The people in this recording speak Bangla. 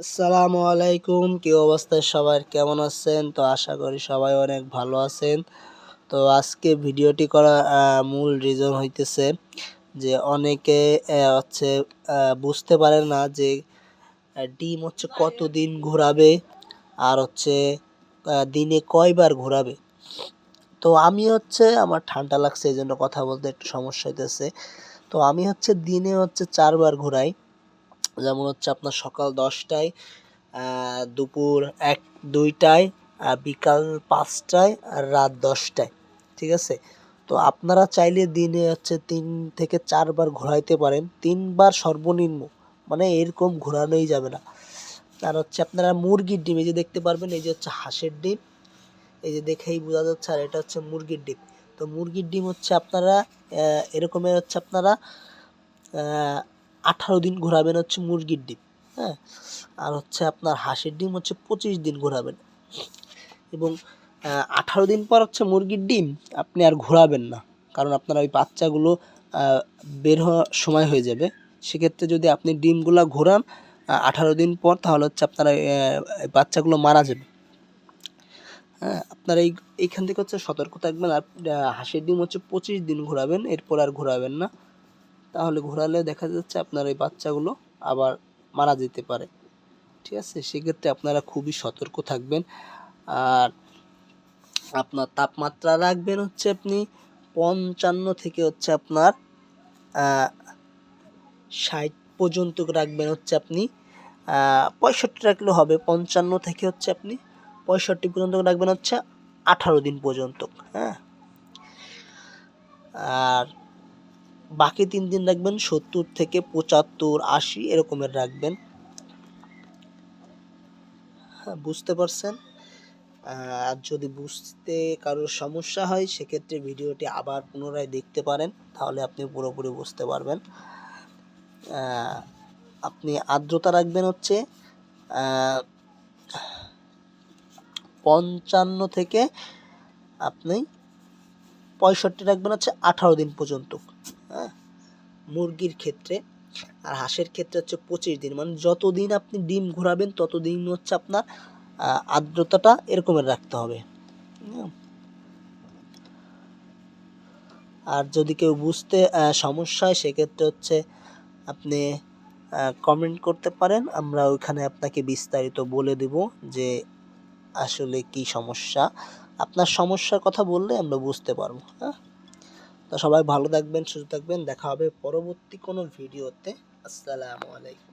আসসালামু আলাইকুম। কি অবস্থায় সবার, কেমন আছেন? তো আশা করি সবাই অনেক ভালো আছেন। তো আজকে ভিডিওটি করার মূল রিজন হইতেছে যে অনেকে হচ্ছে বুঝতে পারে না যে ডিম হচ্ছে কতদিন ঘোরাবে আর হচ্ছে দিনে কয়বার ঘোরাবে। তো আমি হচ্ছে আমার ঠান্ডা লাগছে এই জন্য কথা বলতে একটু সমস্যা হইতেছে। তো আমি হচ্ছে দিনে হচ্ছে 4 বার ঘোরাই। যেমন হচ্ছে আপনার সকাল 10টায়, দুপুর 2টায়, বিকাল 5টায় আর রাত 10টায়। ঠিক আছে? তো আপনারা চাইলে দিনে হচ্ছে 3 থেকে 4 বার ঘোরাইতে পারেন। 3 বার সর্বনিম্ন, মানে এরকম ঘোরানোই যাবে না। আর হচ্ছে আপনারা মুরগির ডিম, এই যে দেখতে পারবেন, এই যে হচ্ছে হাঁসের ডিম, এই যে দেখেই বোঝা যাচ্ছে, আর এটা হচ্ছে মুরগির ডিম। তো মুরগির ডিম হচ্ছে আপনারা এরকমের হচ্ছে আপনারা 18 দিন ঘোরাবেন হচ্ছে মুরগির ডিম। হ্যাঁ, আর হচ্ছে আপনার হাঁসের ডিম হচ্ছে 25 দিন ঘোরাবেন, এবং 18 দিন পর হচ্ছে মুরগির ডিম আপনি আর ঘোরাবেন না, কারণ আপনার ওই বাচ্চাগুলো বের হওয়ার সময় হয়ে যাবে। সেক্ষেত্রে যদি আপনি ডিমগুলা ঘোরান 18 দিন পর, তাহলে হচ্ছে আপনার বাচ্চাগুলো মারা যাবে। হ্যাঁ, আপনার এইখান থেকে হচ্ছে সতর্ক থাকবেন। আর হাঁসের ডিম হচ্ছে 25 দিন ঘোরাবেন, এরপর আর ঘোরাবেন না। তাহলে ঘোরালে দেখা যাচ্ছে আপনার এই বাচ্চাগুলো আবার মারা যেতে পারে। ঠিক আছে? সেক্ষেত্রে আপনারা খুবই সতর্ক থাকবেন। আর আপনার তাপমাত্রা রাখবেন হচ্ছে আপনি 55 থেকে হচ্ছে আপনার 60 পর্যন্ত রাখবেন হচ্ছে আপনি। 65 রাখলেও হবে। 55 থেকে হচ্ছে আপনি 65 পর্যন্ত রাখবেন হচ্ছে 18 দিন পর্যন্ত। হ্যাঁ, আর বাকি 3 দিন রাখবেন 70 থেকে 75, 80 এরকমের রাখবেন। হ্যাঁ, বুঝতে পারছেন? আর যদি বুঝতে কারোর সমস্যা হয়, সেক্ষেত্রে ভিডিওটি আবার পুনরায় দেখতে পারেন, তাহলে আপনি পুরোপুরি বুঝতে পারবেন। আপনি আর্দ্রতা রাখবেন হচ্ছে 55 থেকে আপনি 65 রাখবেন হচ্ছে 18 দিন পর্যন্ত। হ্যাঁ, মুরগির ক্ষেত্রে। আর হাঁসের ক্ষেত্রে হচ্ছে 25 দিন, মানে যতদিন আপনি ডিম ঘোরাবেন ততদিন হচ্ছে আপনার আর্দ্রতাটা এরকমের রাখতে হবে। আর যদি কেউ বুঝতে সমস্যা হয়, সেক্ষেত্রে হচ্ছে আপনি কমেন্ট করতে পারেন, আমরা ওইখানে আপনাকে বিস্তারিত বলে দেব যে আসলে কি সমস্যা। আপনার সমস্যার কথা বললে আমরা বুঝতে পারবো। হ্যাঁ, তো সবাই ভালো থাকবেন, সুস্থ থাকবেন। দেখা হবে পরবর্তী কোনো ভিডিওতে। আসসালামু আলাইকুম।